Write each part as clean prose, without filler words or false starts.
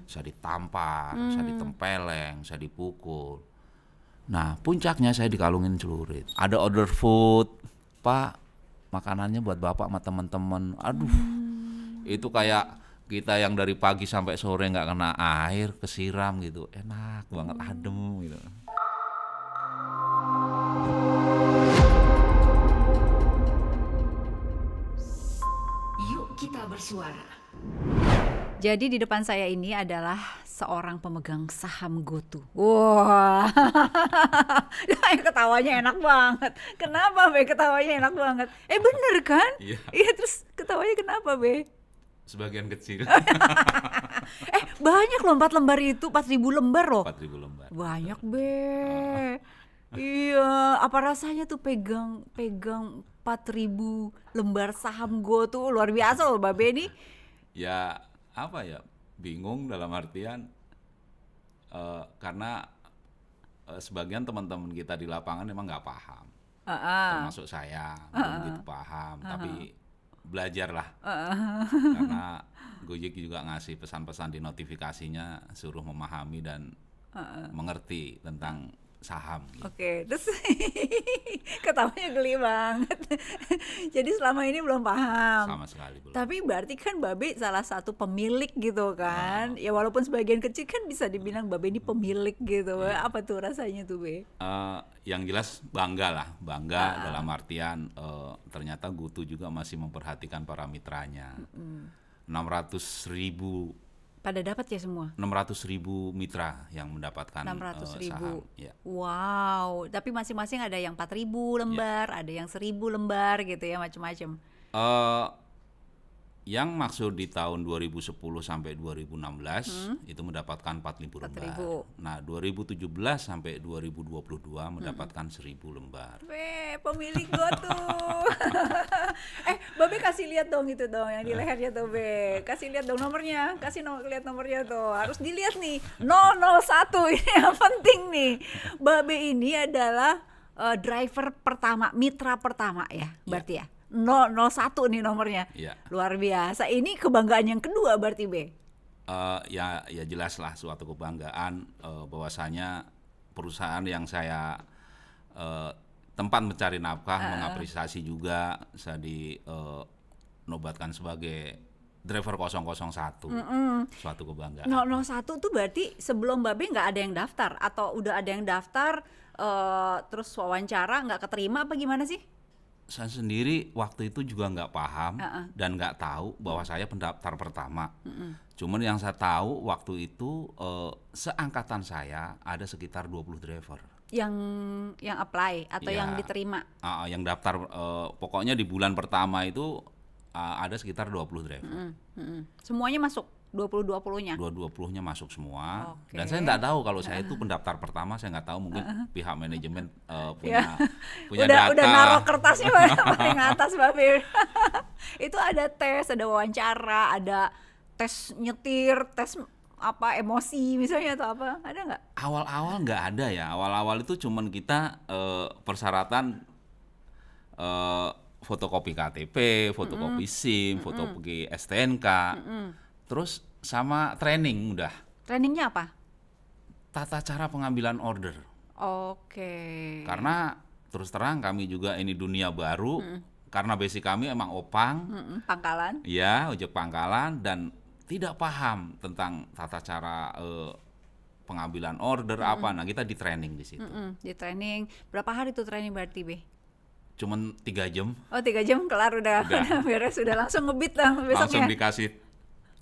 Bisa ditampar, bisa ditempeleng, bisa dipukul. Nah, puncaknya saya dikalungin celurit. Ada order food, Pak, makanannya buat Bapak sama teman-teman. Aduh, itu kayak kita yang dari pagi sampai sore nggak kena air, kesiram gitu. Enak banget, adem gitu. Yuk kita bersuara. Jadi di depan saya ini adalah seorang pemegang saham GoTo. Wah, ketawanya enak banget. Kenapa Be ketawanya enak banget? Bener kan? Iya. Iya, terus ketawanya kenapa Be? Sebagian kecil. Banyak loh 4 lembar itu, 4.000 lembar loh. 4.000 lembar. Banyak Be. Iya, apa rasanya tuh pegang 4.000 lembar saham GoTo, luar biasa loh Mbak Be ini. Ya, apa ya? Bingung dalam artian karena sebagian teman-teman kita di lapangan memang nggak paham. Termasuk saya belum gitu paham, tapi belajarlah. Karena Gojek juga ngasih pesan-pesan di notifikasinya suruh memahami dan mengerti tentang saham gitu. Oke, terus ketawanya geli banget. Jadi selama ini belum paham. Sama sekali belum. Tapi berarti kan Babe salah satu pemilik gitu kan. Ya walaupun sebagian kecil kan bisa dibilang Babe ini pemilik gitu. Apa tuh rasanya tuh Be? Yang jelas bangga dalam artian ternyata GoTo juga masih memperhatikan para mitranya. 600.000 Pada dapat ya semua? 600.000 mitra yang mendapatkan 600.000. saham. Ya. Wow, tapi masing-masing ada yang 4.000 lembar, ada yang 1.000 lembar gitu ya, macam-macam. Yang maksud di tahun 2010 sampai 2016 itu mendapatkan 4.000 lembar. 4.000. Nah, 2017 sampai 2022 mendapatkan 1.000 lembar. Be, pemilik GoTo. Babe kasih lihat dong itu dong yang di lehernya tuh Be. Kasih lihat dong nomornya, lihat nomornya tuh. Harus dilihat nih. 001 ini yang penting nih. Babe ini adalah driver pertama, mitra pertama ya, berarti ya. 001 nih nomornya. Iya. Luar biasa. Ini kebanggaan yang kedua berarti Be. Ya jelaslah suatu kebanggaan bahwasanya perusahaan yang saya tempat mencari nafkah mengapresiasi juga saya dinobatkan sebagai driver 001. Suatu kebanggaan. 001 tuh berarti sebelum Babe nggak ada yang daftar atau udah ada yang daftar terus wawancara nggak keterima apa gimana sih? Saya sendiri waktu itu juga nggak paham dan nggak tahu bahwa saya pendaftar pertama. Cuman yang saya tahu waktu itu seangkatan saya ada sekitar 20 driver. Yang apply atau Ya, yang diterima? Yang daftar pokoknya di bulan pertama itu ada sekitar 20 driver. Semuanya masuk 20-20-nya? 20-nya masuk semua. Oke. Dan saya nggak tahu kalau saya itu pendaftar pertama, saya nggak tahu mungkin pihak manajemen punya data. Udah naruh kertasnya paling atas Babe. Itu ada tes, ada wawancara, ada tes nyetir, tes apa emosi misalnya atau apa, ada nggak? Awal-awal nggak ada ya. Awal-awal itu cuman kita persyaratan fotokopi KTP, fotokopi SIM, fotokopi STNK, terus sama training udah. Trainingnya apa? Tata cara pengambilan order. Oke. Karena terus terang kami juga ini dunia baru, karena basic kami emang opang, Pangkalan? ya ojek pangkalan dan tidak paham tentang tata cara pengambilan order apa. Nah kita di training di situ. Di training. Berapa hari tuh training berarti Be? Cuman 3 jam. Oh 3 jam kelar udah beres, sudah langsung ngebit lah besoknya. Langsung dikasih,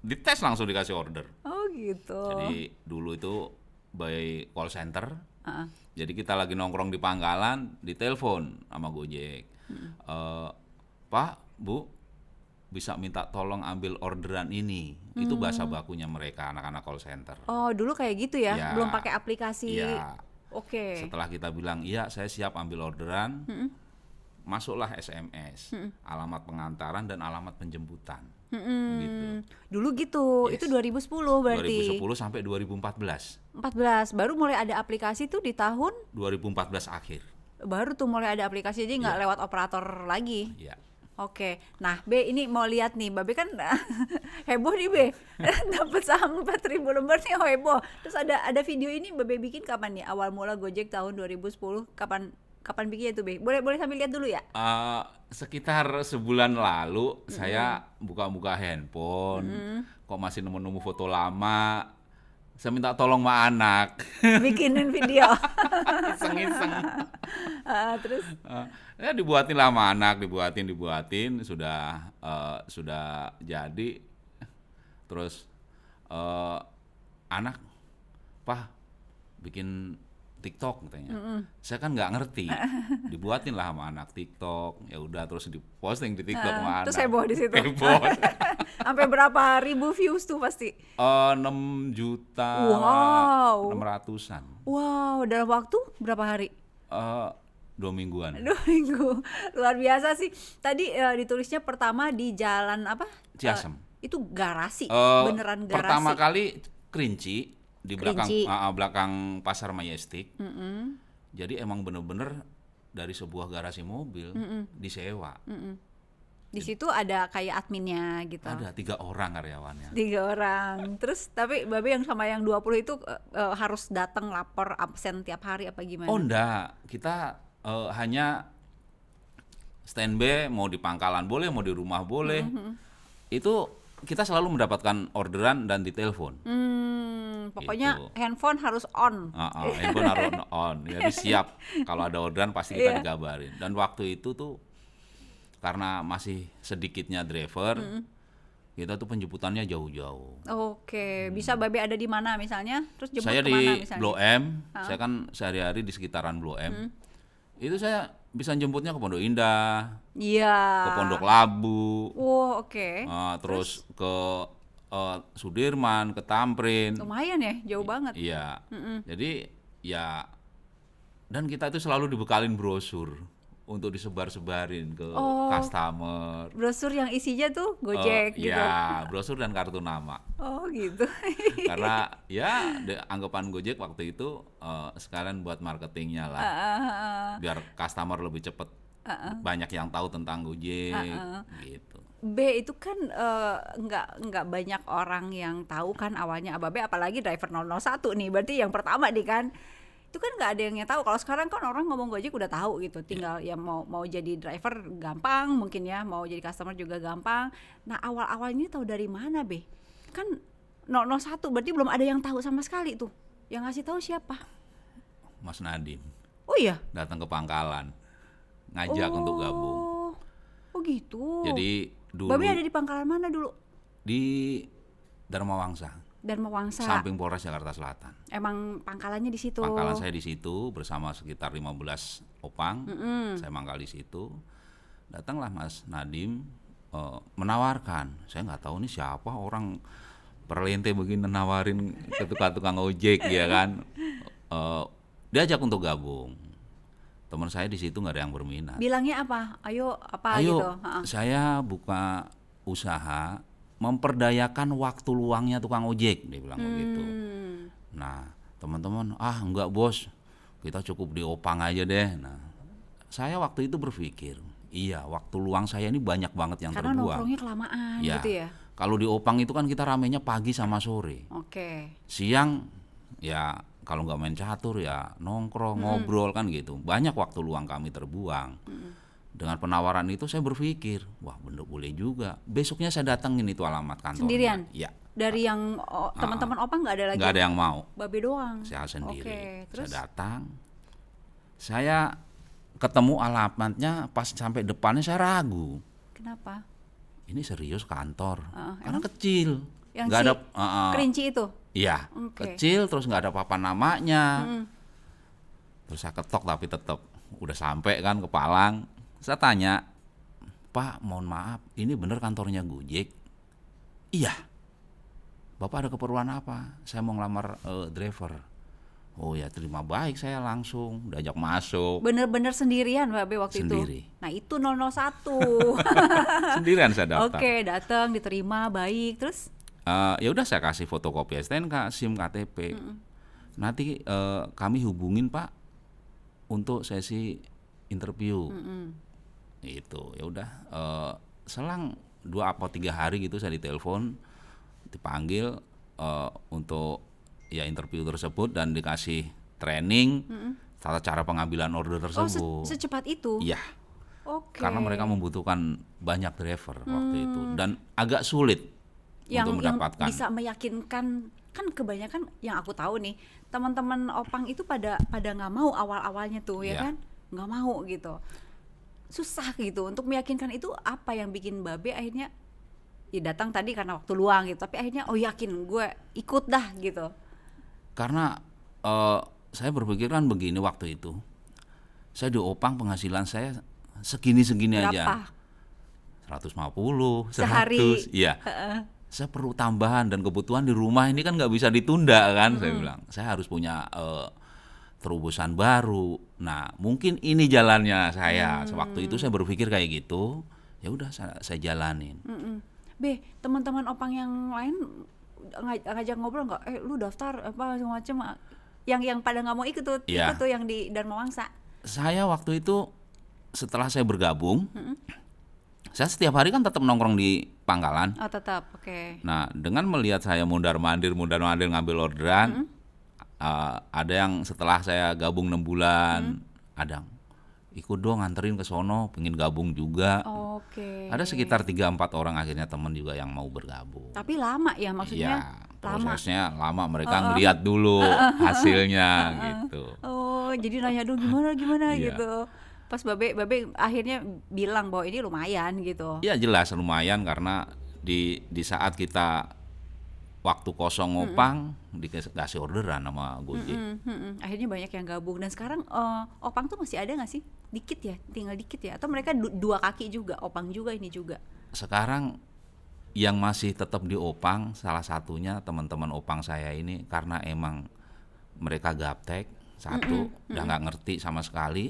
dites langsung dikasih order. Oh gitu. Jadi dulu itu by call center. Jadi kita lagi nongkrong di pangkalan, ditelepon sama Gojek. Pak, Bu, bisa minta tolong ambil orderan ini. Itu bahasa bakunya mereka, anak-anak call center. Oh dulu kayak gitu ya, Ya. belum pakai aplikasi. Iya. Oke. Setelah kita bilang, iya saya siap ambil orderan, masuklah SMS, alamat pengantaran dan alamat penjemputan. Gitu. Dulu gitu, Yes. itu 2010 berarti. 2010 sampai 2014. 14, baru mulai ada aplikasi tuh di tahun, 2014 akhir. baru tuh mulai ada aplikasi, jadi nggak Iya. lewat operator lagi. Ya. Oke, nah B ini mau lihat nih, Babe kan heboh nih B, dapat saham 4.000 lembar nih heboh. Terus ada video ini Babe bikin kapan nih? Awal mula Gojek tahun 2010, kapan bikinnya tuh B? Boleh sambil lihat dulu ya? Sekitar sebulan lalu saya buka-buka handphone, kok masih nemu-nemu foto lama. Saya minta tolong sama anak. Bikinin video. Iseng-iseng. Terus Ya dibuatin lah sama anak, dibuatin sudah jadi. Terus anak, "Pah, bikin TikTok," katanya. Saya kan nggak ngerti. Dibuatin lah sama anak TikTok. Ya udah terus diposting di TikTok sama anak. terus heboh di situ. Heboh. Sampai berapa ribu views tuh pasti? 6 juta Wow. 600-an. Wow, dalam waktu berapa hari? 2 mingguan. 2 minggu. Luar biasa sih. Tadi ditulisnya pertama di jalan apa? Ciasem. Itu garasi, beneran garasi. Pertama kali Kerinci di belakang Kerinci. belakang Pasar Majestic. Jadi emang bener-bener dari sebuah garasi mobil disewa. Di situ ada kayak adminnya gitu. Ada 3 orang karyawannya. 3 orang. Terus tapi Babe yang sama yang 20 itu harus datang lapor absen tiap hari apa gimana? Oh enggak, kita hanya standby, mau di pangkalan boleh, mau di rumah boleh. Itu kita selalu mendapatkan orderan dan ditelepon. Pokoknya Gitu. handphone harus on. Handphone harus on, jadi siap kalau ada orderan pasti kita dikabarin. Dan waktu itu tuh karena masih sedikitnya driver, kita tuh penjemputannya jauh-jauh. Oke, bisa Babe ada di mana misalnya? Terus jemput Saya kemana di misalnya? Blok M, saya kan sehari-hari di sekitaran Blok M. Itu saya bisa jemputnya ke Pondok Indah, Iya. ke Pondok Labu, Wow, oke. terus ke Sudirman, ke Tamrin. Lumayan ya, jauh banget. Iya. Jadi ya, dan kita itu selalu dibekalin brosur untuk disebar-sebarin ke customer. Brosur yang isinya tuh Gojek gitu. Ya, brosur dan kartu nama. Oh, gitu. Karena ya anggapan Gojek waktu itu sekalian buat marketingnya lah, biar customer lebih cepet banyak yang tahu tentang Gojek gitu. B itu kan nggak banyak orang yang tahu kan awalnya Babe, apalagi driver 001 nih, berarti yang pertama nih kan. Itu kan nggak ada yang tahu. Kalau sekarang kan orang ngomong Gojek udah tahu gitu, tinggal ya mau jadi driver gampang mungkin ya, mau jadi customer juga gampang. Nah awal ini tahu dari mana Be? Kan 001 berarti belum ada yang tahu sama sekali tuh. Yang ngasih tahu siapa? Mas Nadim Oh iya. datang ke pangkalan ngajak untuk gabung. Oh gitu. Jadi dulu Babe ada di pangkalan mana dulu? di Dharma Wangsa, Dharma Wangsa. samping Polres Jakarta Selatan. Emang pangkalannya di situ. Pangkalan saya di situ bersama sekitar 15 opang. Saya mangkal di situ. Datanglah Mas Nadim menawarkan. Saya nggak tahu nih siapa orang perlente begini nawarin ke tukang ojek ya kan. Diajak untuk gabung. Teman saya di situ nggak ada yang berminat. Bilangnya apa? Ayo apa Ayo, gitu. saya buka usaha memperdayakan waktu luangnya tukang ojek, dia bilang begitu. Nah, teman-teman, enggak bos, kita cukup di opang aja deh. Nah, saya waktu itu berpikir, iya waktu luang saya ini banyak banget yang Karena terbuang. nongkrongnya kelamaan Ya, gitu ya. kalau di opang itu kan kita ramenya pagi sama sore. Oke. Siang ya kalau nggak main catur ya nongkrong, ngobrol kan gitu. Banyak waktu luang kami terbuang. Dengan penawaran itu saya berpikir, wah bener boleh juga. Besoknya saya datengin itu alamat kantornya. Sendirian? Ya. Dari yang teman-teman Opang nggak ada lagi? Nggak ada yang mau. Babe doang? Saya sendiri. Oke, terus? Saya datang. Saya ketemu alamatnya, pas sampai depannya saya ragu. Kenapa? Ini serius kantor? Karena emang? kecil. Yang Nggak si ada. Kerinci itu? Iya, Oke. kecil terus nggak ada papan namanya. Terus saya ketok tapi tetap udah sampai kan ke Palang. Saya tanya, Pak, mohon maaf, ini bener kantornya Gojek? Iya. Bapak ada keperluan apa? Saya mau ngelamar driver. Oh ya terima baik, saya langsung diajak masuk. Bener-bener sendirian Babe waktu Sendiri. itu? Nah itu 001. Sendirian saya daftar. Oke, datang diterima baik, terus? Ya udah saya kasih fotokopi STNK, SIM, KTP. Nanti kami hubungin Pak untuk sesi interview. Itu ya udah, selang 2 atau 3 hari gitu saya ditelepon, dipanggil untuk ya interview tersebut dan dikasih training tata cara pengambilan order Oh, tersebut. secepat itu? Iya, Oke. karena mereka membutuhkan banyak driver waktu itu dan agak sulit untuk yang mendapatkan. bisa meyakinkan, kan kebanyakan yang aku tahu nih, teman-teman Opang itu pada nggak mau awal-awalnya tuh, ya Iya. kan? Nggak mau gitu. Susah gitu untuk meyakinkan. Itu apa yang bikin Babe akhirnya ya datang tadi karena waktu luang gitu, tapi akhirnya oh yakin gue ikut dah gitu. Karena saya berpikir kan begini waktu itu, saya di Opang penghasilan saya segini-segini aja, Berapa? 150, 100, Sehari? iya. Saya perlu tambahan dan kebutuhan di rumah ini kan nggak bisa ditunda kan, saya bilang. Saya harus punya terobosan baru. Nah, mungkin ini jalannya saya. Sewaktu itu saya berpikir kayak gitu, ya udah saya jalanin. Be, teman-teman Opang yang lain ngajak ngobrol nggak? Lu daftar apa macam-macam? Yang pada nggak mau ikut tuh, Iya. ikut tuh yang di Dharma Wangsa. Saya waktu itu setelah saya bergabung, saya setiap hari kan tetap nongkrong di Pangkalan. Oh tetap, oke. Nah, dengan melihat saya mundar-mandir ngambil orderan, ada yang setelah saya gabung 6 bulan, ada yang ikut dong nganterin ke sono, pengen gabung juga. Oke. Ada sekitar 3-4 orang akhirnya teman juga yang mau bergabung. Tapi lama ya maksudnya? Iya, Lama. prosesnya lama, mereka ngeliat dulu hasilnya gitu. Oh, jadi nanya dulu gimana Iya. gitu. Pas Babe akhirnya bilang bahwa ini lumayan gitu. Ya jelas lumayan karena di saat kita waktu kosong ngopang dikasih orderan sama Gojek. Akhirnya banyak yang gabung dan sekarang Opang tuh masih ada nggak sih? Dikit ya, tinggal dikit ya. Atau mereka dua kaki juga, Opang juga ini juga. Sekarang yang masih tetap di Opang salah satunya teman-teman Opang saya ini karena emang mereka gaptek satu udah nggak ngerti sama sekali.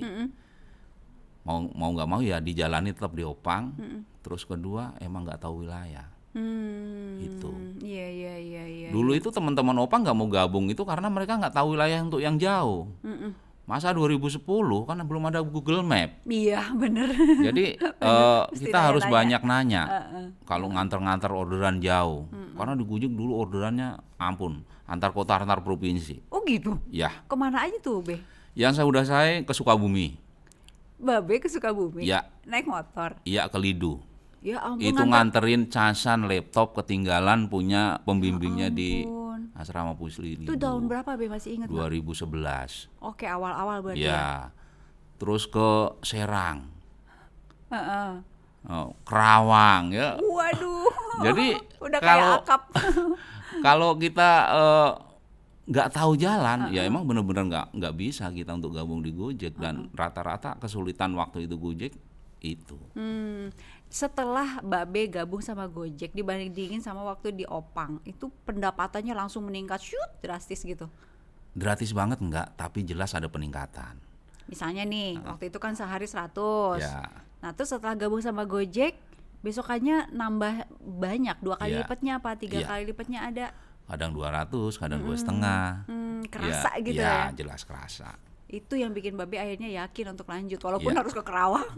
Mau nggak mau ya dijalani tetap di Opang. Terus kedua emang nggak tahu wilayah. Gitu. Iya. Dulu itu teman-teman Opang nggak mau gabung itu karena mereka nggak tahu wilayah untuk yang jauh. Masa 2010 kan belum ada Google Map. Iya, bener. Jadi Mesti kita harus nanya-nanya. banyak nanya. Kalau nganter-nganter orderan jauh. Karena di Gojek dulu orderannya ampun, antar kota antar provinsi. Oh gitu? Ya, Kemana aja tuh, Be? yang saya ke Sukabumi. Babe ke Sukabumi? Ya. Naik motor? Iya ke Lido. Ya ampun, Itu nganterin casan laptop ketinggalan punya pembimbingnya di ampun. Asrama Pusli Itu Lido. tahun berapa, Be? Masih ingat nggak? 2011. Oke, awal-awal berarti ya? Ya. Terus ke Serang, Heeh. Kerawang ya. Waduh. Jadi Udah kayak akap. kalau kita nggak tahu jalan, ya emang bener-bener nggak bisa kita untuk gabung di Gojek dan rata-rata kesulitan waktu itu Gojek itu. Setelah Babe gabung sama Gojek dibandingin sama waktu di Opang, itu pendapatannya langsung meningkat shoot drastis gitu. Gratis banget enggak, tapi jelas ada peningkatan. Misalnya nih, waktu itu kan sehari 100. Ya. Nah, terus setelah gabung sama Gojek, besokannya nambah banyak, 2 kali Iya. lipatnya apa 3 Iya. kali lipatnya ada. Kadang 200, kadang 2,5. Kerasa gitu ya. Jelas kerasa. Itu yang bikin Babe akhirnya yakin untuk lanjut walaupun Iya. harus ke Kerawang.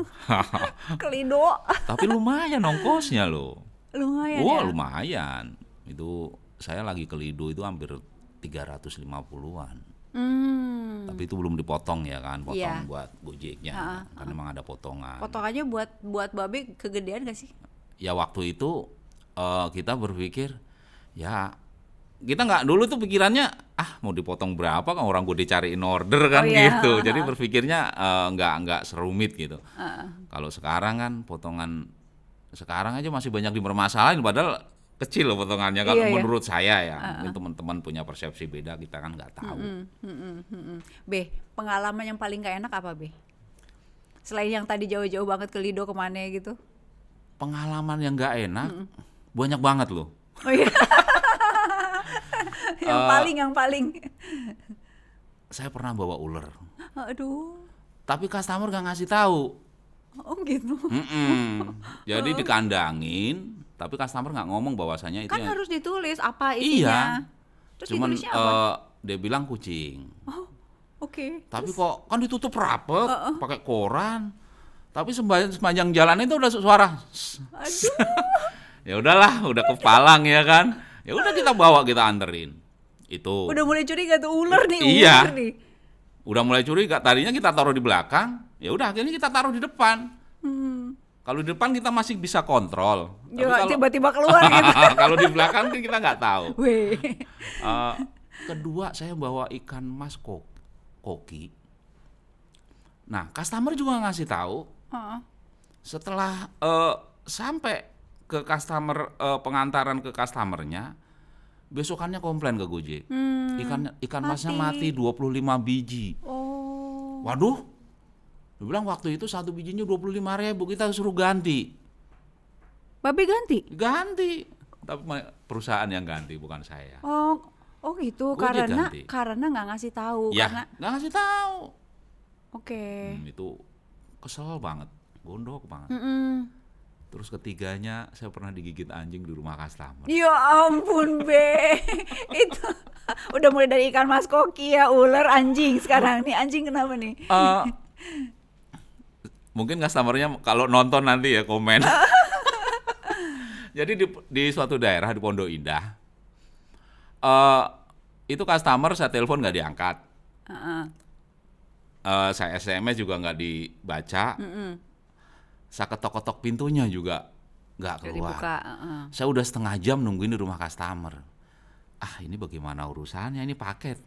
Ke Lido. Tapi lumayan ongkosnya loh. Lumayan Wah, ya. lumayan. Itu saya lagi ke Lido itu hampir 350-an. Tapi itu belum dipotong ya kan, potong Iya. buat Gojeknya. Karena memang ada potongan. Potongannya buat Babe kegedean gak sih? Ya waktu itu kita berpikir ya kita nggak dulu tuh pikirannya mau dipotong berapa kan orang gue dicariin order kan Oh, iya. gitu. Jadi berpikirnya nggak serumit gitu. Kalau sekarang kan potongan sekarang aja masih banyak dipermasalahin padahal kecil loh potongannya kalau Iya, iya. menurut saya ya. Mungkin teman-teman punya persepsi beda, kita kan nggak tahu. Be, pengalaman yang paling gak enak apa, Be? Selain yang tadi jauh-jauh banget ke Lido kemana gitu. Pengalaman yang nggak enak banyak banget loh. Oh iya. yang paling. Saya pernah bawa ular, Aduh. tapi customer nggak ngasih tahu. Oh gitu. Jadi dikandangin, tapi customer nggak ngomong bahwasanya itu Kan yang harus ditulis apa iya. isinya. Terus Cuman ditulisnya apa? dia bilang kucing. Oke. Tapi kok kan ditutup rapet pakai koran. Tapi sepanjang jalan itu udah suara. Aduh. Ya udahlah, udah kepalang ya kan. Ya udah kita bawa, kita anterin. Itu. Udah mulai curiga tuh ular nih, Iya. ular nih. Udah mulai curiga. Tadinya kita taruh di belakang, ya udah akhirnya kita taruh di depan. Kalau di depan kita masih bisa kontrol. Tapi Ya, kalau tiba-tiba keluar gitu. kalau di belakang kan kita nggak tahu. Weh. Kedua saya bawa ikan mas koki. Nah, customer juga ngasih tahu. Heeh. Setelah sampai ke customer, pengantaran ke customernya, besokannya komplain ke Gojek. Ikan masnya mati 25 biji. Oh. Waduh. Dia bilang waktu itu satu bijinya 25.000, kita suruh ganti. Babe ganti? Ganti. Tapi perusahaan yang ganti, bukan saya. Oh gitu. Gojek ganti. Karena nggak ngasih tahu. Ya, Karena nggak ngasih tahu. oke. Itu kesel banget, gondok banget. Terus ketiganya saya pernah digigit anjing di rumah customer. Ya ampun Be. Itu udah mulai dari ikan mas koki ya, ular, anjing. Sekarang nih anjing kenapa nih? Mungkin customernya kalau nonton nanti ya komen. Jadi di suatu daerah di Pondok Indah, itu customer saya telepon nggak diangkat, saya SMS juga nggak dibaca, saya ketok-ketok pintunya juga nggak keluar. Dibuka, Saya udah setengah jam nungguin di rumah customer. Ini bagaimana urusannya, ini paket.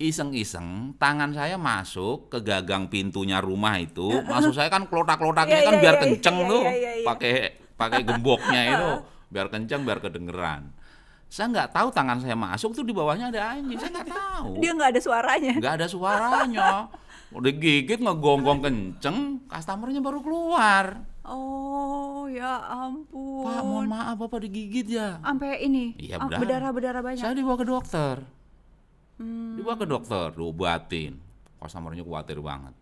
Iseng-iseng tangan saya masuk ke gagang pintunya rumah itu, maksud saya kan klotak-klotaknya kan biar kenceng tuh, pakai gemboknya itu biar kenceng, biar kedengeran. Saya nggak tahu tangan saya masuk tuh di bawahnya ada anjing, saya nggak tahu. Dia nggak ada suaranya. Nggak ada suaranya, udah gigit ngegonggong kenceng, customernya baru keluar. Oh ya ampun. Pak, mohon maaf Bapak digigit ya. Sampai ini, Iya, berdarah banyak. Saya dibawa ke dokter. Dibawa ke dokter, diobatin. Customernya khawatir banget.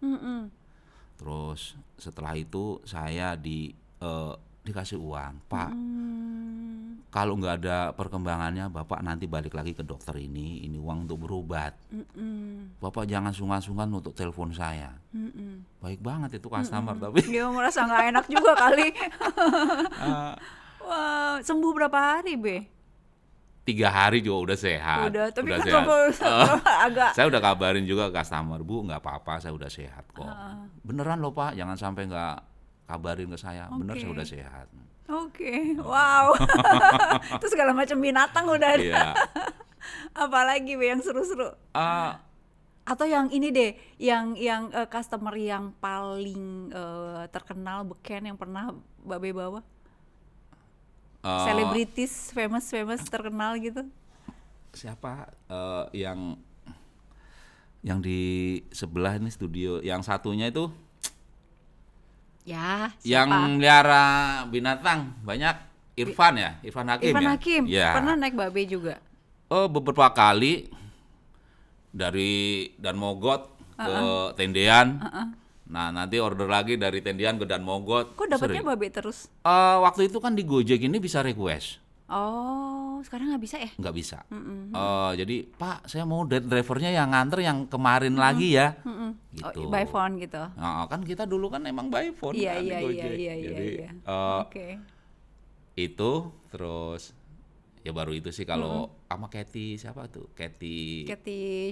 Terus setelah itu saya dikasih uang, Pak. Kalau nggak ada perkembangannya, Bapak nanti balik lagi ke dokter ini uang untuk berobat. Bapak jangan sungkan-sungkan untuk telepon saya. Baik banget itu customer, tapi Dia merasa nggak enak juga kali. Wah, sembuh berapa hari Be? 3 hari juga udah sehat. Udah, tapi udah kan agak. Saya udah kabarin juga ke customer, Bu, nggak apa-apa, saya udah sehat kok. Beneran loh Pak, jangan sampai nggak kabarin ke saya. Bener, saya udah sehat. Oke, wow. Itu segala macam binatang udah ada. Iya. Apalagi Be yang seru-seru? Atau yang ini deh, yang customer yang paling terkenal beken yang pernah Babe bawa? Selebritis, famous terkenal gitu? Siapa yang di sebelah ini studio, yang satunya itu Ya, siapa? yang melihara binatang banyak, Irfan Hakim. Irfan ya? Hakim, Ya. pernah naik Babe juga? Beberapa kali dari Dan Mogot ke Tendean. Nah, nanti order lagi dari Tendean ke Dan Mogot. Kok dapetnya Sering. Babe terus? Waktu itu kan di Gojek ini bisa request. Oh, sekarang nggak bisa ya? Nggak bisa. Jadi Pak, saya mau drivernya yang nganter yang kemarin lagi ya. Gitu. Oh, by phone gitu? Kan kita dulu kan emang by phone Iya, kan di iya, Gojek. iya. Jadi Oke. itu terus ya baru itu sih kalau sama Cathy, siapa tuh? Cathy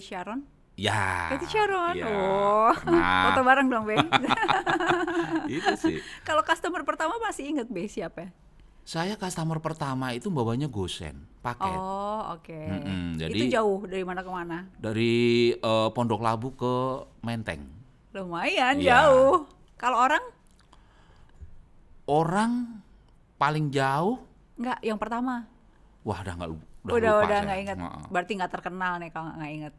Sharon? Ya. Cathy Sharon. Iya, Oh, pernah. foto bareng dong, Be. Itu sih. Kalau customer pertama masih inget Be siapa? Saya customer pertama itu bawanya Gosen, paket. Oh, oke. jadi- Itu jauh dari mana ke mana? Dari Pondok Labu ke Menteng. Lumayan Iya. jauh. Kalau Orang paling jauh, nggak, yang pertama. wah udah nggak Udah lupa saya. nggak inget. Heeh. Berarti nggak terkenal nih kalau nggak inget.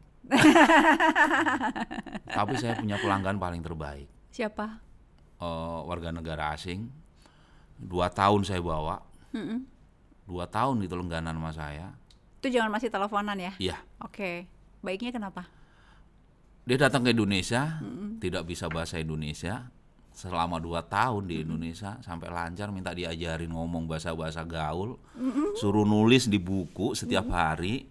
Tapi saya punya pelanggan paling terbaik. Siapa? Warga negara asing. 2 tahun saya bawa. 2 tahun itu langganan sama saya. Itu jangan masih teleponan ya? Iya. Oke. Baiknya kenapa? Dia datang ke Indonesia, tidak bisa bahasa Indonesia. Selama 2 tahun di Indonesia sampai lancar, minta diajarin ngomong bahasa-bahasa gaul, suruh nulis di buku setiap hari.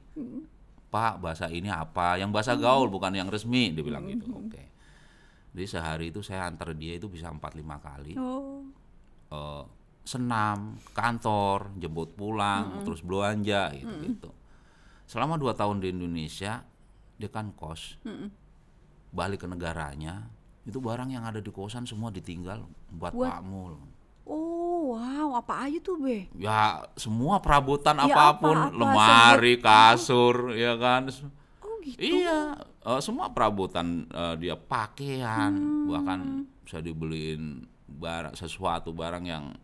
Pak, bahasa ini apa? Yang bahasa gaul bukan yang resmi, dia bilang gitu. Oke. Jadi sehari itu saya antar dia itu bisa 4-5 kali. Oh. Senam, kantor, jemput pulang, terus belanja gitu. Selama 2 tahun di Indonesia, dia kan kos. Balik ke negaranya, itu barang yang ada di kosan semua ditinggal buat Pak Mul. Oh, wow, apa aja tuh, Be? Ya semua perabotan Ya, apapun, apa-apa, lemari, kasur, ya kan. Oh, gitu. Iya, semua perabotan dia pakaian, bahkan bisa dibeliin sesuatu barang yang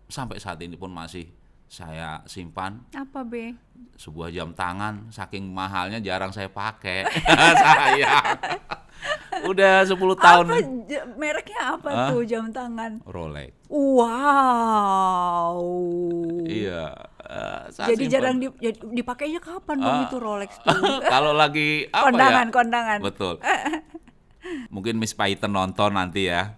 sampai saat ini pun masih saya simpan. Apa, Be? Sebuah jam tangan, saking mahalnya jarang saya pakai. Sayang. Udah 10 tahun. Apa mereknya apa tuh jam tangan? Rolex. Wow. Iya. Saya Jadi simpan. jarang dipakainya kapan Bang itu Rolex tuh? Kalau lagi apa Kondangan, ya? kondangan. Betul. Mungkin Miss Python nonton nanti ya.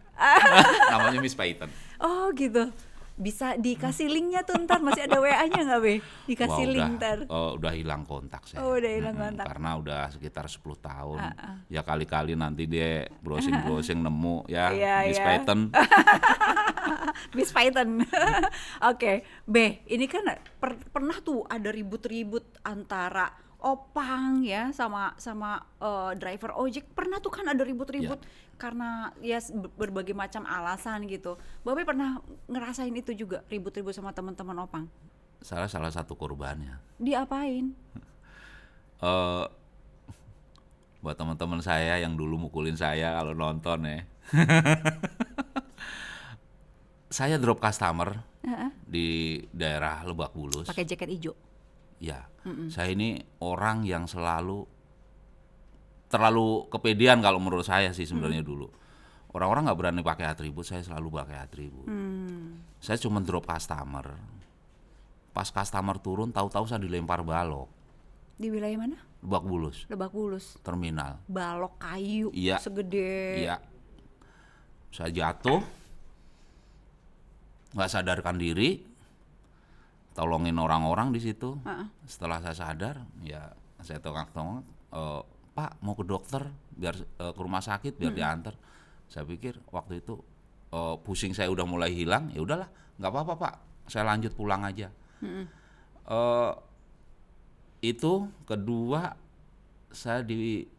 Namanya Miss Python. Oh gitu. Bisa dikasih linknya tuh ntar, masih ada WA-nya nggak, Be? Dikasih Wah, link ntar. udah hilang kontak saya. Oh, udah hilang kontak. Karena udah sekitar 10 tahun. Ya kali-kali nanti dia browsing nemu ya Iya, Miss iya. Python. Miss Python. Oke, B, ini kan pernah tuh ada ribut-ribut antara Opang ya sama driver ojek. Pernah tuh kan ada ribut-ribut karena ya berbagai macam alasan gitu. Babe pernah ngerasain itu juga, ribut-ribut sama teman-teman Opang? Salah satu korbannya. Diapain? Buat teman-teman saya yang dulu mukulin saya kalau nonton ya. Saya drop customer di daerah Lebak Bulus. Pakai jaket hijau. Ya, saya ini orang yang terlalu kepedean kalau menurut saya sih sebenarnya dulu. Orang-orang nggak berani pakai atribut, saya selalu pakai atribut. Saya cuma drop customer. Pas customer turun, tahu-tahu saya dilempar balok. Di wilayah mana? Lebak Bulus, Lebak Bulus. terminal. Balok kayu Iya. segede. Iya. Saya jatuh, nggak sadarkan diri, tolongin orang-orang di situ. Setelah saya sadar, ya saya tongak-tongak, Pak mau ke dokter, biar ke rumah sakit, biar diantar. Saya pikir waktu itu pusing saya udah mulai hilang, ya udahlah, nggak apa-apa Pak, saya lanjut pulang aja. Itu kedua saya dipukulin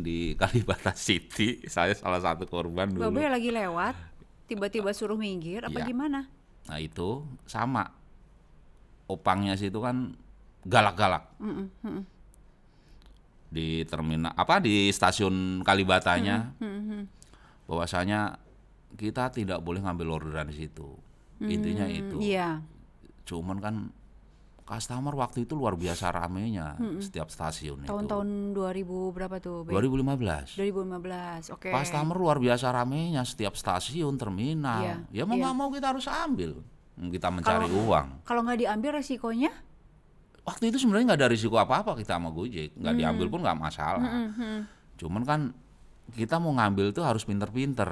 di Kalibata City, saya salah satu korban dulu. Babe lagi lewat, tiba-tiba suruh minggir, apa Iya. gimana? Nah itu sama, Opangnya situ kan galak-galak. Di terminal di stasiun Kalibatanya, bahwasanya kita tidak boleh ngambil orderan di situ. Intinya itu. Iya. Cuman kan customer waktu itu luar biasa ramenya setiap stasiun itu. Tahun-tahun 2000 berapa tuh, Be? 2015. 2015. Oke. Customer luar biasa ramenya setiap stasiun, terminal. Iya, Ya mau iya. nggak mau kita harus ambil. Kita mencari uang. Kalau nggak diambil resikonya? Waktu itu sebenarnya nggak ada risiko apa-apa kita sama Gojek, nggak diambil pun nggak masalah. Cuman kan kita mau ngambil tuh harus pinter-pinter.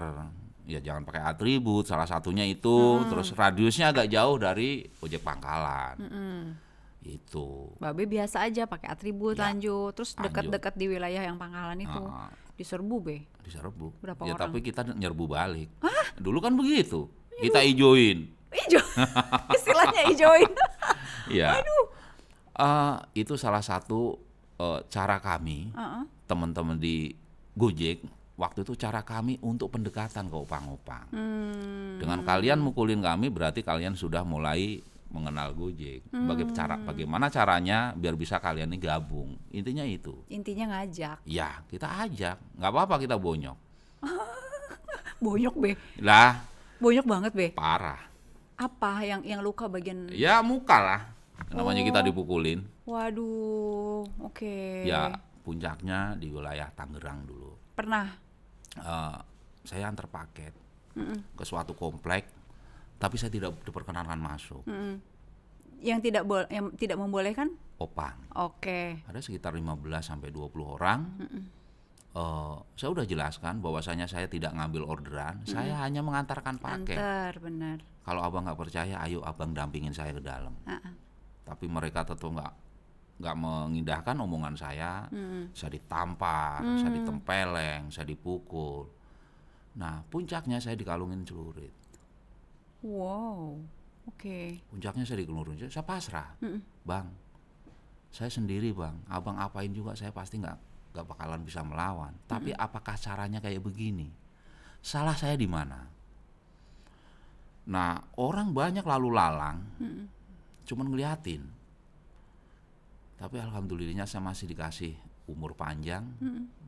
Ya jangan pakai atribut, salah satunya itu. Terus radiusnya agak jauh dari ojek pangkalan. Itu. Babe biasa aja pakai atribut, Ya, lanjut. Terus lanjut. dekat-dekat di wilayah yang pangkalan itu. Ah. Diserbu, Be. Diserbu. Berapa Ya orang? tapi kita nyerbu balik. Dulu kan begitu. Kita ijoin. Ijo. Istilahnya ijoin. Iya. Itu salah satu cara kami, teman-teman di Gojek, waktu itu cara kami untuk pendekatan ke opang-opang. Dengan kalian mukulin kami, berarti kalian sudah mulai mengenal Gojek. Bagaimana caranya biar bisa kalian ini gabung. Intinya itu. Intinya ngajak. Ya, kita ajak. Nggak apa-apa kita bonyok. Bonyok, Be. Lah, Bonyok banget, Be. parah. Apa yang luka bagian? Ya muka lah. Namanya kita dipukulin. Waduh, oke. Ya, puncaknya di wilayah Tangerang dulu. Pernah. Saya antar paket ke suatu komplek, tapi saya tidak diperkenankan masuk. Yang tidak membolehkan? Opang. Oke. Ada sekitar 15 sampai 20 orang. Saya udah jelaskan bahwasanya saya tidak ngambil orderan, saya hanya mengantarkan paket. Antar, benar. Kalau abang nggak percaya, ayo abang dampingin saya ke dalam. Tapi mereka tetap nggak mengindahkan omongan saya ditampar, saya ditempeleng, saya dipukul. Nah, puncaknya saya dikalungin celurit. Wow. Oke. Puncaknya saya dikalungin, saya pasrah. Bang, saya sendiri bang, abang apain juga saya pasti nggak bakalan bisa melawan. Tapi apakah caranya kayak begini? Salah saya di mana? Nah, orang banyak lalu lalang, cuman ngeliatin. Tapi alhamdulillahnya saya masih dikasih umur panjang,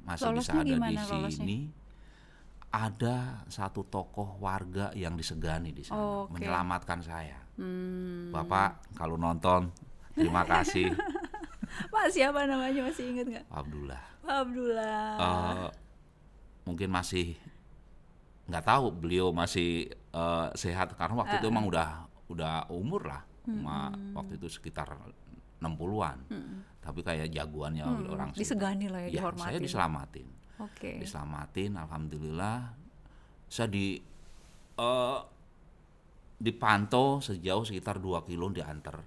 masih bisa Lolosnya ada gimana di lolosnya? sini. Ada satu tokoh warga yang disegani di sana, Oke. menyelamatkan saya. Bapak kalau nonton, terima kasih. Pak siapa namanya, masih inget nggak? Abdullah. Abdullah. Mungkin masih nggak tahu beliau masih sehat karena waktu itu emang udah umur lah, waktu itu sekitar 60-an. Tapi kayak jagoannya orang situ. Disegani lah ya, Ya, dihormatin. saya diselamatin. Oke. Diselamatin, alhamdulillah. Saya dipantau sejauh sekitar 2 kilo diantar.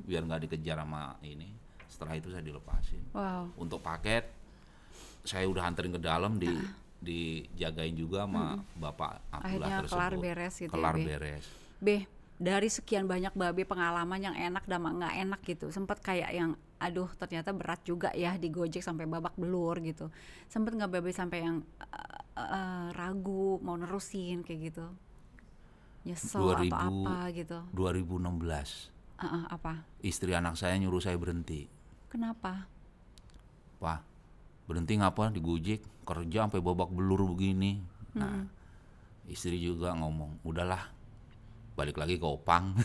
Biar nggak dikejar sama ini. Setelah itu saya dilepasin. Wow. Untuk paket saya udah anterin ke dalam, dijagain juga sama Bapak Abdullah Akhirnya tersebut. kelar beres gitu Kelar ya, Be? beres. Dari sekian banyak Babe pengalaman yang enak dan nggak enak gitu, sempat kayak yang aduh ternyata berat juga ya di Gojek sampai babak belur gitu. Sempet nggak Babe sampai yang ragu mau nerusin kayak gitu, nyesel atau apa gitu? 2016 Apa? istri anak saya nyuruh saya berhenti. Kenapa? Pak, berhenti ngapa di Gojek, kerja sampai babak belur begini. Nah, istri juga ngomong, udahlah balik lagi ke Opang.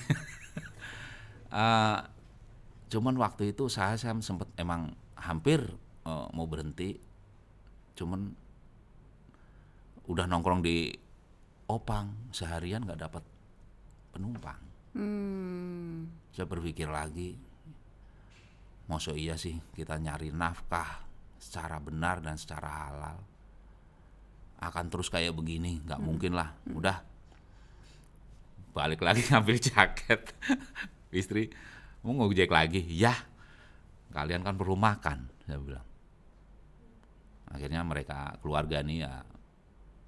Cuman waktu itu saya sempet emang hampir mau berhenti, cuman udah nongkrong di Opang seharian nggak dapat penumpang. Saya berpikir lagi, masa iya sih kita nyari nafkah secara benar dan secara halal akan terus kayak begini? Nggak mungkin lah. Udah balik lagi ngambil jaket. Istri, mau ngojek lagi? Ya, kalian kan perlu makan, saya bilang. Akhirnya mereka keluarga nih ya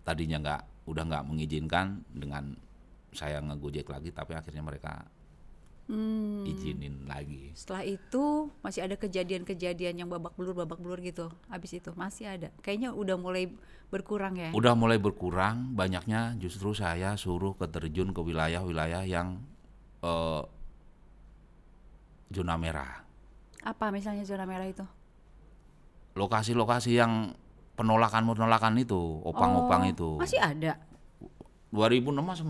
tadinya udah nggak mengizinkan dengan saya ngegojek lagi, tapi akhirnya mereka izinin lagi. Setelah itu masih ada kejadian-kejadian yang babak belur gitu. Habis itu masih ada. Kayaknya udah mulai berkurang ya. Udah mulai berkurang, banyaknya justru saya suruh terjun ke wilayah-wilayah yang zona merah. Apa misalnya zona merah itu? Lokasi-lokasi yang penolakan itu, opang-opang itu. Masih ada? 2016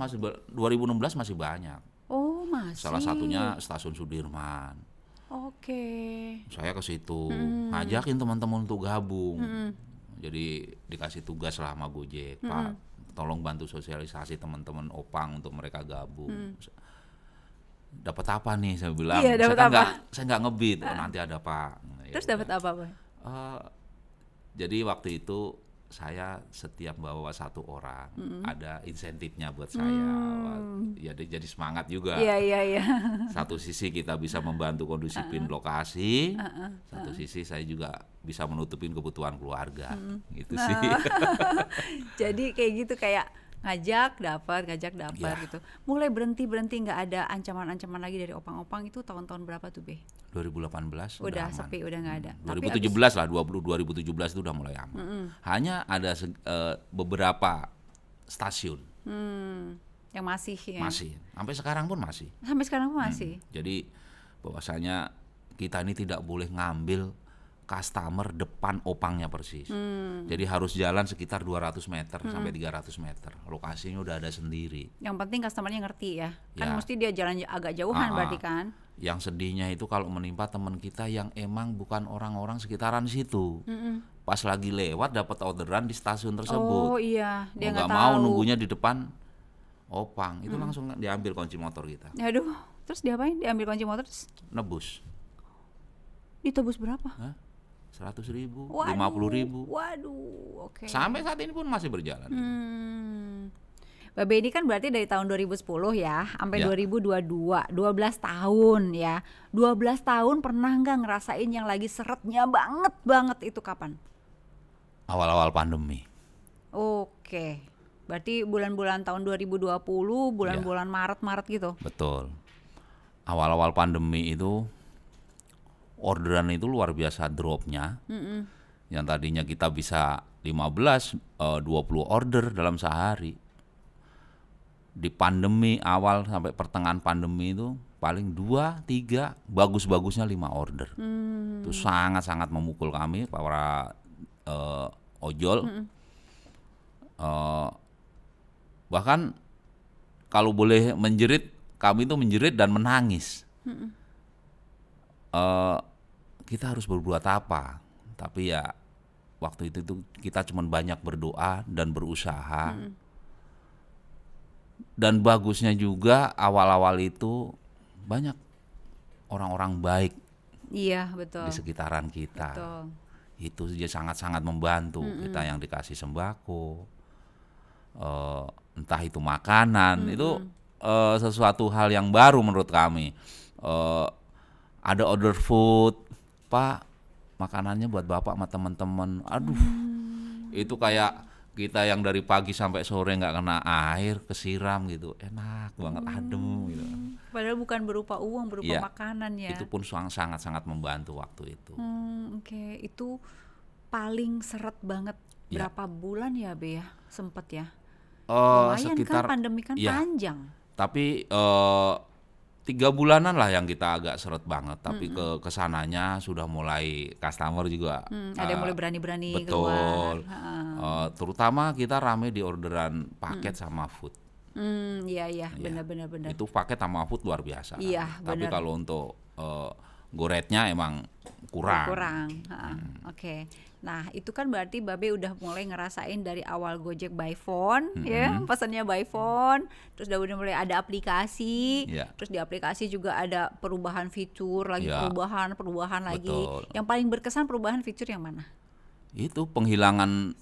masih banyak. Oh, masih. Salah satunya Stasiun Sudirman. Oke. Saya ke situ, ngajakin teman-teman untuk gabung. Jadi dikasih tugas lah sama Gojek, Pak, tolong bantu sosialisasi teman-teman opang untuk mereka gabung. Dapat apa nih, saya bilang. Iya, dapat apa? Saya nggak ngebit, nanti ada Pak. Terus dapat apa, Bang? Jadi waktu itu saya setiap bawa satu orang ada insentifnya buat saya. Jadi semangat juga. Iya. Satu sisi kita bisa membantu kondusifin lokasi, satu sisi saya juga bisa menutupin kebutuhan keluarga, gitu sih. Jadi kayak gitu, kayak ngajak dapat Ya. gitu. Mulai berhenti nggak ada ancaman-ancaman lagi dari opang-opang itu tahun-tahun berapa tuh, Be? 2018 Udah aman. sepi, udah nggak ada. Tapi 2017 lah, 2017 itu udah mulai aman. Hanya ada beberapa stasiun yang masih ya. masih, sampai sekarang pun masih. Sampai sekarang masih. Jadi bahwasanya kita ini tidak boleh ngambil customer depan opangnya persis. Jadi harus jalan sekitar 200 meter sampai 300 meter. Lokasinya udah ada sendiri. Yang penting customernya ngerti ya. Kan Ya. mesti dia jalan agak jauhan berarti kan. Yang sedihnya itu kalau menimpa teman kita yang emang bukan orang-orang sekitaran situ. Pas lagi lewat dapat orderan di stasiun tersebut. Oh iya, dia Mau nggak nggak mau tahu. nunggunya di depan opang. Itu langsung diambil kunci motor kita. Aduh, terus diapain? Diambil kunci motor terus Nebus. ditebus berapa? 100.000, Waduh, 50.000. Waduh, oke. Sampai saat ini pun masih berjalan. Babe ini kan berarti dari tahun 2010 ya sampai Ya. 2022, 12 tahun ya. 12 tahun pernah nggak ngerasain yang lagi seretnya banget itu kapan? Awal-awal pandemi. Oke. Berarti bulan-bulan tahun 2020, bulan-bulan Maret gitu. Betul. Awal-awal pandemi itu orderan itu luar biasa dropnya. Yang tadinya kita bisa 15, 20 order dalam sehari. Di pandemi awal sampai pertengahan pandemi itu paling 2, 3, bagus-bagusnya 5 order. Itu sangat-sangat memukul kami para ojol. Bahkan kalau boleh menjerit, kami itu menjerit dan menangis. Kita harus berbuat apa? Tapi ya waktu itu tuh kita cuma banyak berdoa dan berusaha. Dan bagusnya juga awal-awal itu banyak orang-orang baik Iya, betul. di sekitaran kita. Betul. Itu saja sangat-sangat membantu kita yang dikasih sembako, entah itu makanan, itu sesuatu hal yang baru menurut kami. Ada order food, Pak, makanannya buat Bapak sama teman-teman. Aduh, itu kayak kita yang dari pagi sampai sore nggak kena air, kesiram gitu, enak banget, adem gitu. Padahal bukan berupa uang, berupa Iya, makanan ya. Itu pun sangat-sangat membantu waktu itu. Oke. Itu paling seret banget Iya. berapa bulan ya, Be ya? Sempet ya. Eh, Lumayan sekitar kan pandemi kan iya. panjang. Tapi 3 bulanan lah yang kita agak seret banget. Tapi ke kesananya sudah mulai customer juga. Ada yang mulai berani-berani Betul. keluar. Terutama kita rame di orderan paket sama food. Iya, benar. Itu paket sama food luar biasa. Iya, Tapi benar. kalau untuk goretnya emang kurang. Oke. Nah, itu kan berarti Babe udah mulai ngerasain dari awal Gojek by phone, ya, pesannya by phone, terus udah mulai ada aplikasi, Iya. terus di aplikasi juga ada perubahan fitur, lagi Iya. perubahan lagi. Betul. Yang paling berkesan perubahan fitur yang mana? Itu penghilangan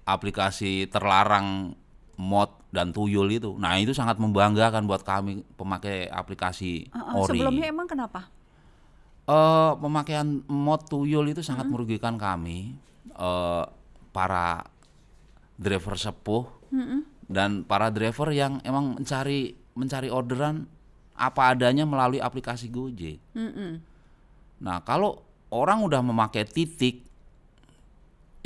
aplikasi terlarang mod dan tuyul itu. Nah, itu sangat membanggakan buat kami pemakai aplikasi Ori. Sebelumnya emang kenapa? Pemakaian mod tuyul itu sangat merugikan kami, para driver sepuh dan para driver yang emang mencari orderan apa adanya melalui aplikasi Gojek. Nah, kalau orang udah memakai titik,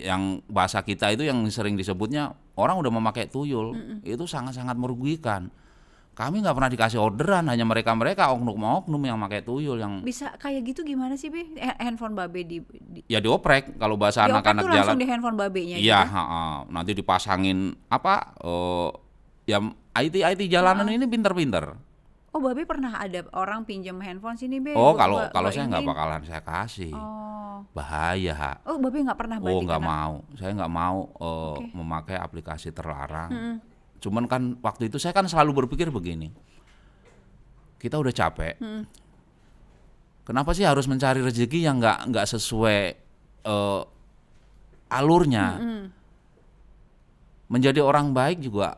yang bahasa kita itu yang sering disebutnya orang udah memakai tuyul, itu sangat-sangat merugikan. Kami nggak pernah dikasih orderan, hanya mereka oknum-oknum yang pakai tuyul yang Bisa kayak gitu gimana sih, Be? Handphone Babe ya dioprek kalau bahasa dioprek anak-anak tuh jalan. langsung di handphone Babenya Iya, gitu? nanti dipasangin apa? Ya IT jalanan ini pinter-pinter. Oh, Babe pernah ada orang pinjam handphone sini, Be? Oh, buat kalau saya nggak iniin. bakalan saya kasih. Oh. Bahaya. Oh, Babe nggak pernah berarti? Oh, nggak karena- mau. Saya nggak mau memakai aplikasi terlarang. Cuman kan waktu itu saya kan selalu berpikir begini. Kita udah capek. Kenapa sih harus mencari rezeki yang nggak sesuai alurnya? Menjadi orang baik juga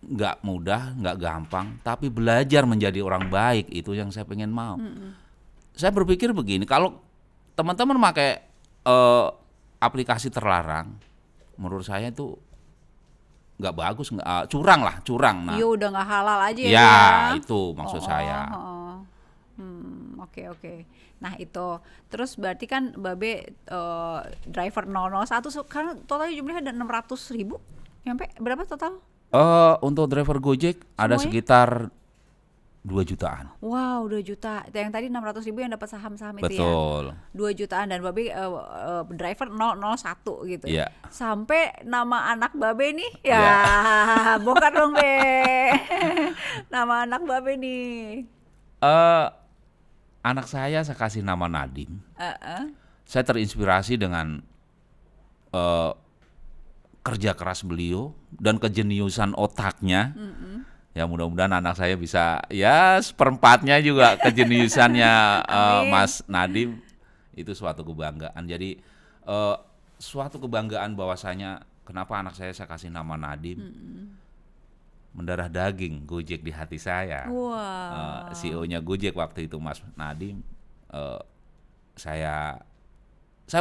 nggak mudah, nggak gampang. Tapi belajar menjadi orang baik itu yang saya pengen mau. Saya berpikir begini, kalau teman-teman pakai aplikasi terlarang, menurut saya itu nggak bagus, curang. Nah, Iya, udah nggak halal aja ya. ya Be, itu maksud saya. Oke. Nah, itu. Terus berarti kan Babe driver 001 kan totalnya jumlahnya ada 600.000. Nyampe berapa total? Untuk driver Gojek ada Semuanya? sekitar 2 jutaan. Wow, 2 juta. Yang tadi 600.000 yang dapat saham-saham itu ya. Betul. 2 jutaan dan Babe driver 001 gitu. Iya. Sampai nama anak Babe nih ya bongkar dong, Be. Nama anak Babe nih. Anak saya kasih nama Nadim. Heeh. Saya terinspirasi dengan kerja keras beliau dan kejeniusan otaknya. Ya mudah-mudahan anak saya bisa ya seperempatnya juga kejeniusannya Amin. Mas Nadim. Itu suatu kebanggaan. Jadi suatu kebanggaan bahwasanya kenapa anak saya kasih nama Nadim. mendarah daging Gojek di hati saya. Wah. CEO-nya Gojek waktu itu Mas Nadiem, saya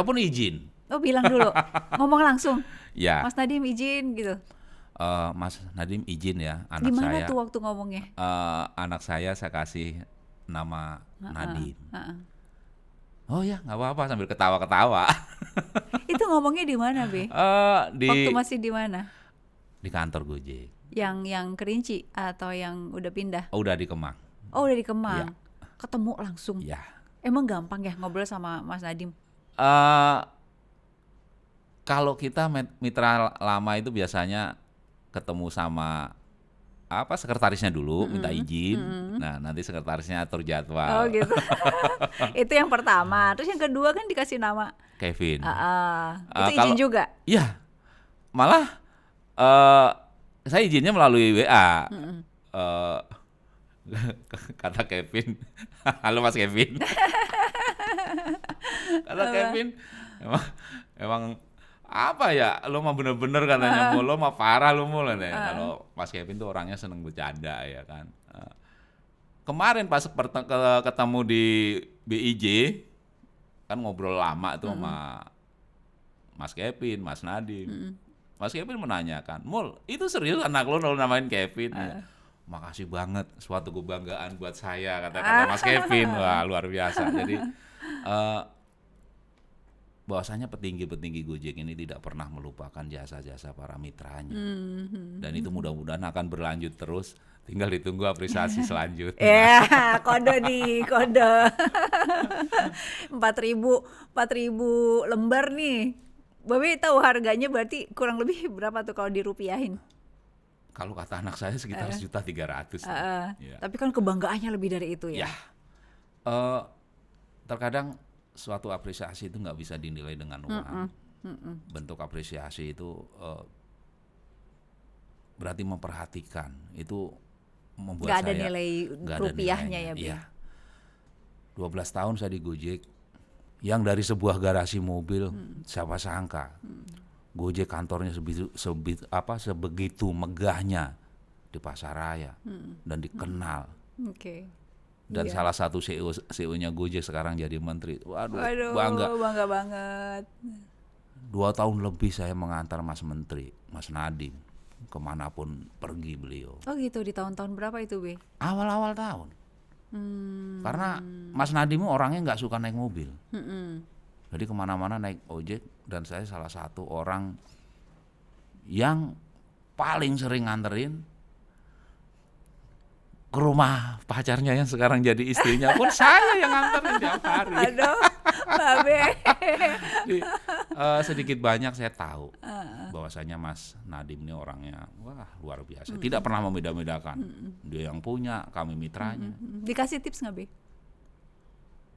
pun izin. Oh bilang dulu, ngomong langsung. Ya, Mas Nadiem izin gitu. Mas Nadiem izin ya anak Gimana saya. tuh waktu ngomongnya? Anak saya kasih nama Nadiem. Heeh. Oh ya, nggak apa-apa sambil ketawa-ketawa. Itu ngomongnya di mana, Be? Di Waktu masih di mana? di kantor Gojek. Yang Kerinci atau yang udah pindah? Oh, udah di Kemang. Oh udah di Kemang. Iya. Ketemu langsung. Ya. Emang gampang ya ngobrol sama Mas Nadiem? Kalau kita mitra lama itu biasanya ketemu sama sekretarisnya dulu, minta izin. Nah, nanti sekretarisnya atur Oh jadwal. gitu. Itu yang pertama. Terus yang kedua kan dikasih nama. Kevin. Itu izin juga. Iya. Malah saya izinnya melalui WA. Kata Kevin, halo Mas Kevin. Kata Kevin, emang apa ya, lo mah bener-bener katanya, lo mah parah lo mulai. Kalau Mas Kevin tuh orangnya seneng bercanda ya kan. Kemarin pas ketemu di BIJ, kan ngobrol lama tuh sama Mas Kevin, Mas Nadiem. Mas Kevin menanyakan, Mul, itu serius anak lo namain Kevin? Makasih banget, suatu kebanggaan buat saya, kata Mas Kevin. Wah, luar biasa. Jadi bahwasanya petinggi-petinggi Gojek ini tidak pernah melupakan jasa-jasa para mitranya. Dan itu mudah-mudahan akan berlanjut terus. Tinggal ditunggu apresiasi selanjutnya. Ya, kode nih, kode. 4.000 lembar nih. Babe tahu harganya berarti kurang lebih berapa tuh kalau dirupiahin? Kalau kata anak saya sekitar 1.300.000. Ya. Tapi kan kebanggaannya lebih dari itu ya. Ya. Terkadang suatu apresiasi itu nggak bisa dinilai dengan uang. Bentuk apresiasi itu berarti memperhatikan. Itu membuat Nggak ada saya nilai nggak ada rupiahnya ya, nilainya. Be? Iya. 12 tahun saya di Gojek. Yang dari sebuah garasi mobil, siapa sangka Gojek kantornya sebegitu megahnya di Pasaraya dan dikenal. Oke. Dan Iya. salah satu CEO-nya Gojek sekarang jadi menteri. Waduh, Bangga bangga. banget. 2 tahun lebih saya mengantar Mas Menteri, Mas Nadiem, kemanapun pergi beliau. Oh gitu, di tahun-tahun berapa itu, Be? Awal-awal tahun. Karena Mas Nadiem orangnya nggak suka naik mobil. Jadi kemana-mana naik ojek, dan saya salah satu orang yang paling sering nganterin ke rumah pacarnya yang sekarang jadi istrinya pun saya yang nganterin tiap hari. Aduh, Babe. Jadi, sedikit banyak saya tahu bahwasanya Mas Nadiem ini orangnya wah luar biasa. Tidak pernah membeda-bedakan. Dia yang punya, kami mitranya. Dikasih tips nggak, Be?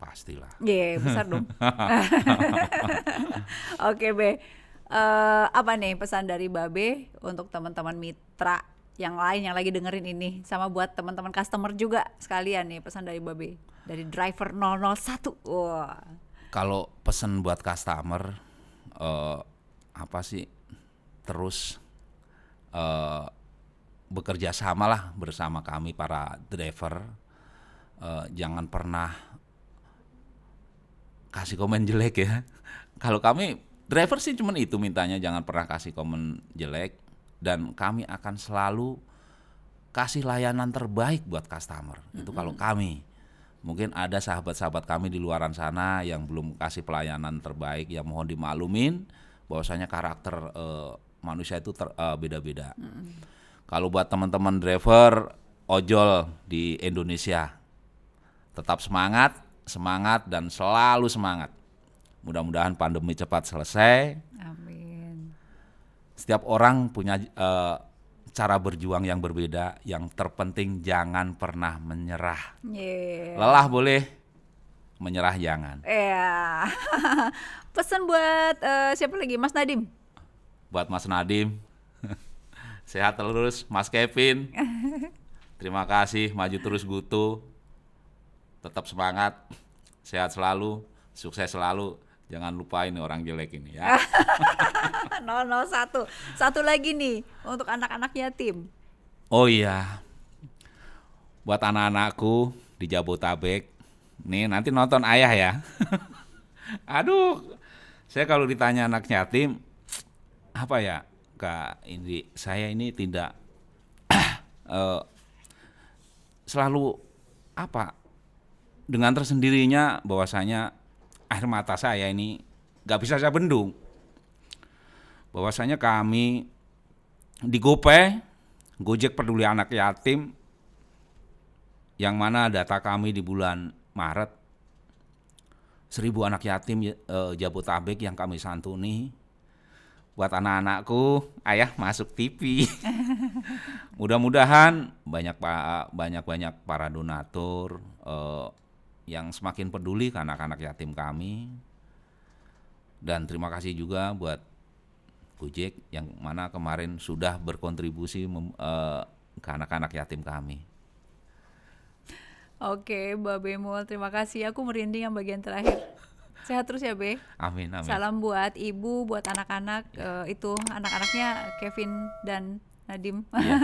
Pastilah. Iya, besar dong. Oke, Be. Apa nih pesan dari Babe untuk teman-teman mitra yang lain yang lagi dengerin ini, sama buat teman-teman customer juga sekalian nih, pesan dari Babe, dari driver 001. Wah. Kalau pesan buat customer apa sih, terus bekerja samalah bersama kami para driver. Jangan pernah kasih komen jelek ya. Kalau kami driver sih cuman itu mintanya, jangan pernah kasih komen jelek, dan kami akan selalu kasih layanan terbaik buat customer. Itu kalau kami. Mungkin ada sahabat-sahabat kami di luaran sana yang belum kasih pelayanan terbaik, ya mohon dimaklumin bahwasanya karakter manusia itu beda-beda. Kalau buat teman-teman driver ojol di Indonesia, tetap semangat dan selalu semangat. Mudah-mudahan pandemi cepat selesai. Amin. Setiap orang punya cara berjuang yang berbeda. Yang terpenting jangan pernah menyerah. Yeah. Lelah boleh, menyerah jangan. Iya. Pesan buat siapa lagi? Mas Nadiem. Buat Mas Nadiem, sehat terus. Mas Kevin, terima kasih, maju terus Gutu. Tetap semangat, sehat selalu, sukses selalu. Jangan lupain orang jelek ini ya. 001. Satu lagi nih untuk anak-anak yatim. Oh iya, buat anak-anakku di Jabotabek, nih nanti nonton ayah ya. Aduh, saya kalau ditanya anak yatim, apa ya, Kak Indi, saya ini tidak eh, selalu apa, dengan tersendirinya bahwasanya air mata saya ini nggak bisa saya bendung. Bahwasanya kami di Gojek Peduli Anak Yatim, yang mana data kami di bulan Maret 1.000 anak yatim Jabotabek yang kami santuni. Buat anak-anakku, ayah masuk TV. Mudah-mudahan banyak para donatur yang semakin peduli ke anak-anak yatim kami. Dan terima kasih juga buat Gojek yang mana kemarin sudah berkontribusi ke anak-anak yatim kami. Oke, Mbak Bemul, terima kasih. Aku merinding yang bagian terakhir. Sehat terus ya, Be. Amin, amin. Salam buat ibu, buat anak-anak, itu anak-anaknya Kevin dan Nadim. Ya.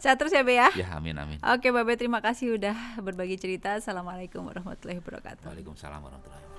Sehat terus ya, Be ya. Ya, amin, amin. Oke, Mbak Be, terima kasih udah berbagi cerita. Assalamualaikum warahmatullahi wabarakatuh. Waalaikumsalam warahmatullahi wabarakatuh.